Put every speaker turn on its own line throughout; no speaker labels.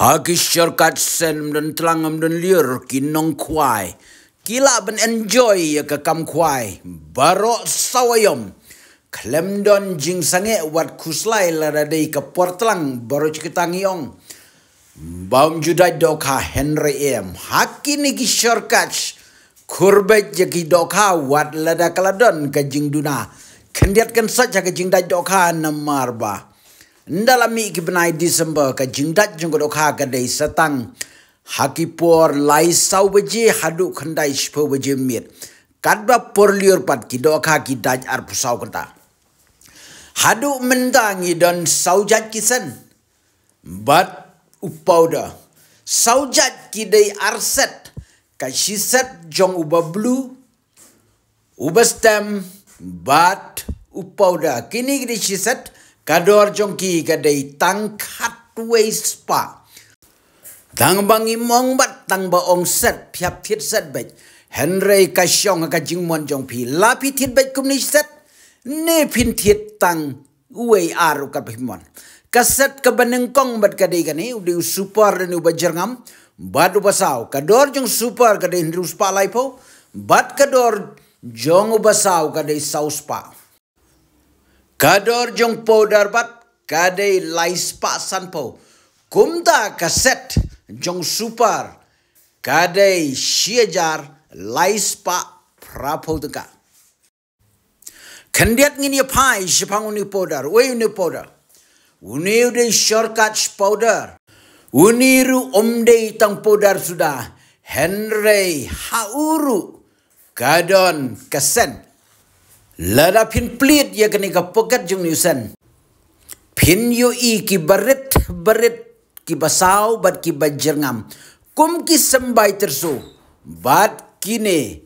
Hagi syarkat sen dan telangam dan liur kinong kuai. Kila ben enjoy ya ke kam kuai. Barok sawayom. Klem don jing sange wat kuslai ladai ke portlang baru cikitang yong. Baum judai doka Henry M. Haki ni ki syarkat. Kurbet jaki doka wat lada kaladon ke jing duna. Kendiatkan saja ke jing dai doka namarba. Ndalami ki benai Disember ka jingdat jenggo dokha ka dei satang haki por lai sau beje hadu khandai shpo beje mit kadba por liur pat ki dokha ki daj ar pusau kanta hadu mendangi don saujat kisan bat upauda saujat ki dei arset ka shiset jong uba blue uba stem bat upauda kini ki shiset kador jongki kadai tangkat waste pa. Tang bangi mong bat tang ba ong set piap tit set bet. Henry kasyong ka jingmon jongpi lapi tit bet kumni set. Ne pin tit tang uwe aru ka pimon. Kaset ka banengkong bat kadai kani udi super dan uba jerngam. Bat uba saw kador jong super kadai hindrus pa laipo. Bat kador jong uba saw kadai saus pa. Kador jong powder bat kadai lais pa sanpo. Kumta kaset jong super kadai siajar lais pa prapo teka. Kendiat ngini pai sipang uni powder. We uni powder. Uni ude shortcut powder. Uni ru omde tang powder sudah. Henry hauru kadon kasen. Lada pin plit ya kini ka poket jung niusan. Pin yu i ki barit ki basau bat ki bajerngam. Kum ki sembai tersu. Bat kini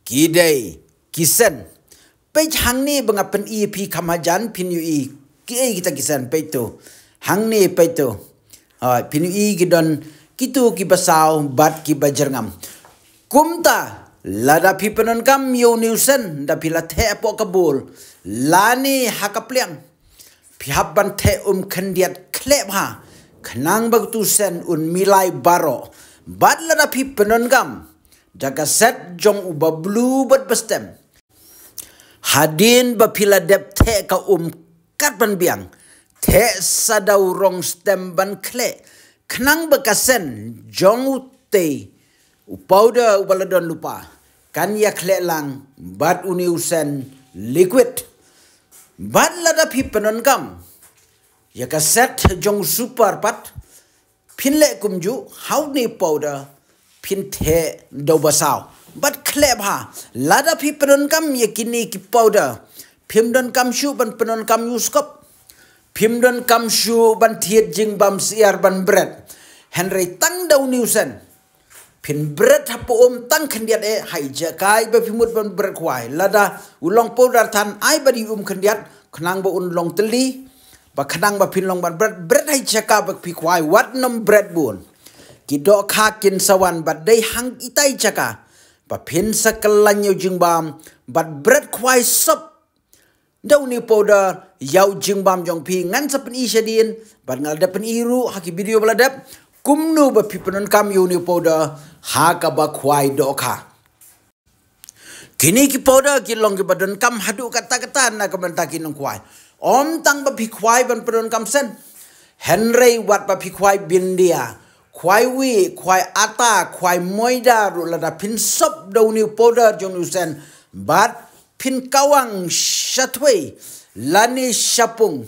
kidai kisan. Pej hang ni bengapen i pi kamajan pin yu i. Ki ai kita kisan pej tu. Hang ni pej tu. Pin yu i ki don kitu ki basau bat ki bajerngam. Kum ta lada pi penon kam yo niusen da pila the po kabul lani hakapliang pihap ban the kendiat klep ha kenang bagtu sen un milai baro bad lada pi penon kam jaga set jong uba blue bat bestem hadin ba pila dep the ka kat ban biang the sadau rong stem ban kle kenang bakasen jong ute upauda ubaladon lupa kan ya lang bat uniusen liquid bat lada pi penon kam ya kaset jong super pat pinle kumju how ni powder pin the do basau bat kleb ha lada pi penon kam ya kini ki powder pim don kam shu ban penon kam yuskop pim don kam shu ban thiet jing bam siar ban bread Henry tang do niusen pin bread hapo tang kendiat hai jakai ba pimut ban bread kwai lada ulong powder tan ai ba di kendiat kenang ba long teli ba kenang ba pin long ban bread hai jaka ba pi kwai wat nom bread bun kidok kha kin sawan ba dei hang itai jaka ba pin sakalan yo jingbam ba bread kwai sop dau ni powder yau jingbam jong pi ngan sapen i shadin ba ngal da pen iru haki video baladap kumnu ba pipenon kam uni powder haka ba kwai doka kini ki powder ki long ki badon kam hadu kata na kamanta ki nong kwai om tang ba pi kwai ban pedon kam sen Henry wat ba pi kwai bindia kwai wi kwai ata kwai moida ru lada pin sop do ni powder jong usen bat pin kawang shatwe lani shapung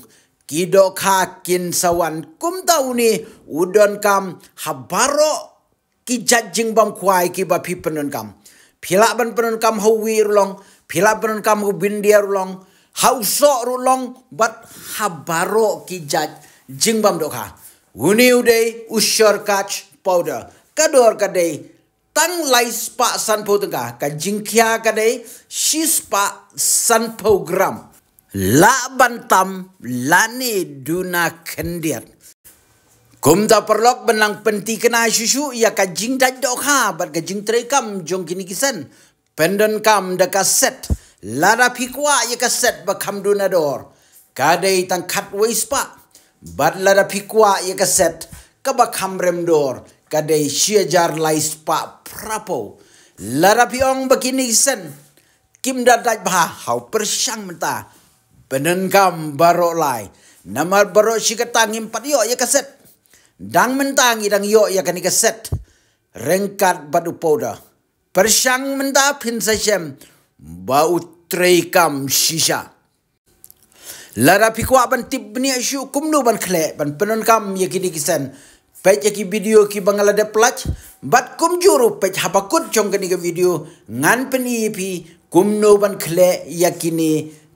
kido kha kin sawan kum tauni udon kam habaro ki jajing bam kwai ki ba pi penon kam phila ban penon kam hawi rulong phila penon kam bindia rulong hauso rulong bat habaro ki jajing bam dokha uni ude ushor kach powder kador kadai tang lais pa sanpo tengah ka jingkia kadai shispa sanpo gram la bantam lani duna kendiat. Kumta perlok benang penti kena susu ya ka jing daj dokha bat ka jing trekam jong kini kisan pendon kam da kaset lada pikwa ya kaset ba kam duna dor kadai tang kat waste pa bat lada pikwa ya kaset kabakam remdor kadai syajar lais pa prapo lara piong begini sen kim dadat bah hau persang menta penenkam barok lai namar barok sikatang impat yo ya kaset dang mentang idang yo ya kani kaset rengkat badu powder persang menta pin sasem bau treikam shisha lara pikwa ban tip bni asyu kumnu ban khle ban penenkam ya kini kisen pej ki video ki bangala de plach bat kum juru pej hapakut chong kani ke video ngan peni pi kumno ban khle yakini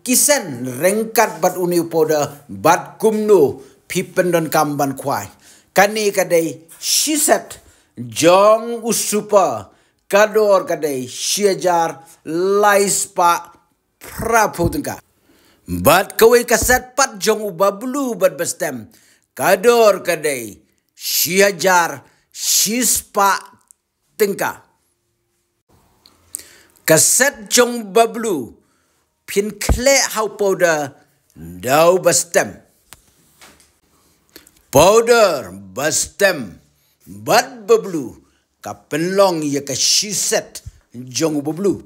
kisen rengkat bat uni poda bat kumno pi pendon kam ban kwai kani kadai shiset jong usupa kador kadai syajar laispa praputengka bat kawai kaset pat jong ubablu bat bestem kador kadai syajar shispa tengka kaset jong bablu pin kle hau powder dau bastem powder bastem bat bablu ka penlong ya ka shiset jong bablu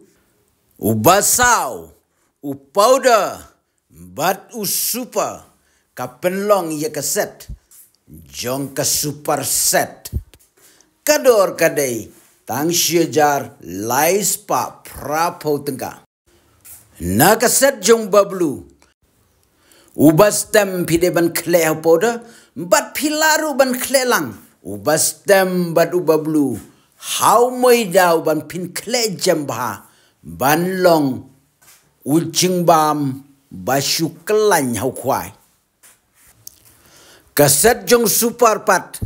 ubasau u powder bat u super ka penlong ya ka set jong ka super set kador kadai tang syajar lais pa prapo tengka na ka set jong bablu ubastem pide ban kle powder bat pilaru ban kle lang ubastem bat ubablu how moi dau ban pin kle jamba ban long ucing bam basu kelan hau kwai kaset jong super pat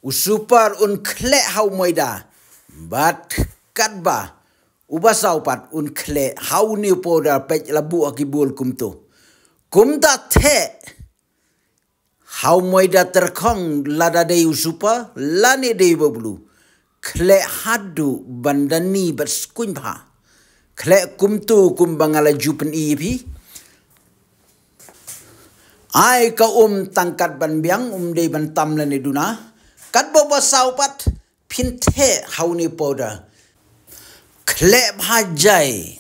super un kle hau moida bat katba ubasau pat un kle hau ni poda pej labu akibul kumta the hau moida terkong lada de super lani de bablu kle hadu bandani bat skuinpa kle kumtu kumbangala jupen ipi ai ka tangkat ban biang de ban tam lani duna kat bobo saupat pinte hauni poda klep hajai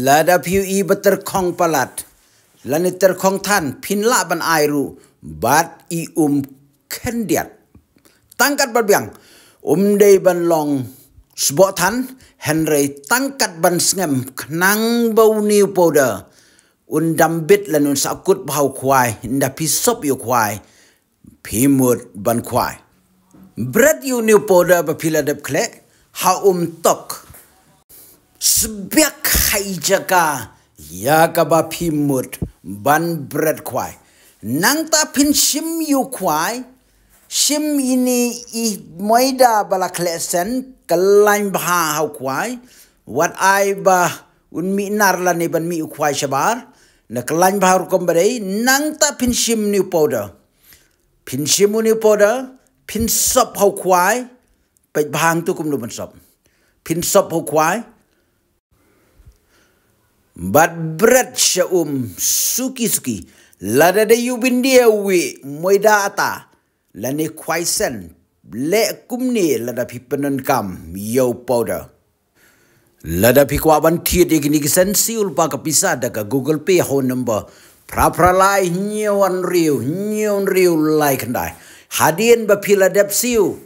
lada piu i beter kong palat lani ter kong tan pin la ban airu bat i kendiat tangkat ban biang de ban long sbotan Henry tangkat ban sngem knang bau ni poda dambit lan sakut bau kwai nda pisop yo kwai pimut ban kwai bread you new poda ba pila dep kle ha tok sbiak khai jaka ya ka ba pimut ban bread kwai nang ta pin shim you kwai shim ini i moida bala klesen kalain ba hau kwai what I ba mi nar la ne ban mi kwai shabar na kalain bahar kombare nang ta pinshim ni powder pinshim ni powder pin sop hau kwai pe bhang tu kum no ban sop pin sop hau kwai bat bread sha suki lada de yubin dia wi moida ata lani kwai sen le kum ni lada pi penon kam yo powder lada pikwa ban tiet igni kisen siul pa ka pisa da ka Google Pay ho number pra lai nyon riu lai kandai hadien ba pila dep siu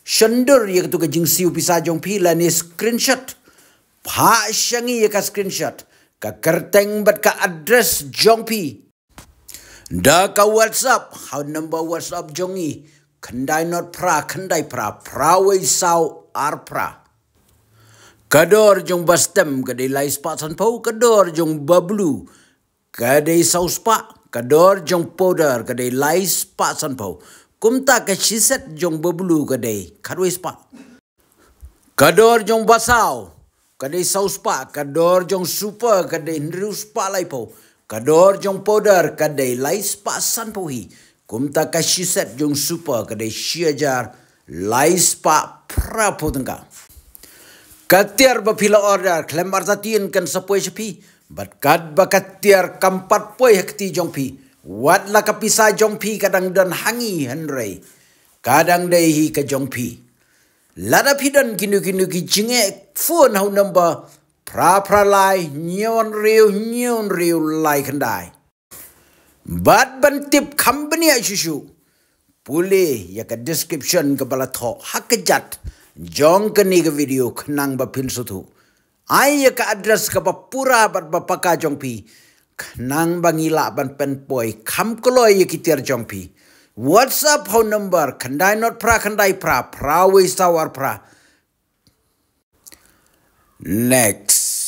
shandur ye tu ka jing siu pisa jong pila ni screenshot pa shangi ye ka screenshot ka kerteng bat ka address jong pi da ka WhatsApp how number WhatsApp jongi kandai not pra kandai pra we sau ar pra kador jong bastem kadai lais pa san pau kador jong bablu kadai saus pa kador jong powder kadai lais pa san pau kumta ka shiset jong bablu kadai kharwis pa kador jong basau kadai saus pa kador jong super kadai nrius pa lai pau kador jong powder kadai lais pa san pau hi kumta ka shiset jong super kadai syajar lais pa prapotengka katiar ba pila order klem arzatin kan sapoi sepi bat kad ba katiar kampat poi hekti jong pi Wat la kapisa jongpi kadang dan hangi Henry. Kadang dai hi ka jongpi. Lada pidan kinu ki jinge phone hau number pra lai nyon riu lai kandai. Bat ban tip company shushu. Pule ya ka description ka bala tho hakajat jong ka ni ka video khnang ba pin sutu. Ai ya ka address ka ba pura bat ba paka jongpi. Nang bangila ban pen poi kam koloi yikitir jongpi. WhatsApp phone number kandai not kandai pra we sawar pra. Next.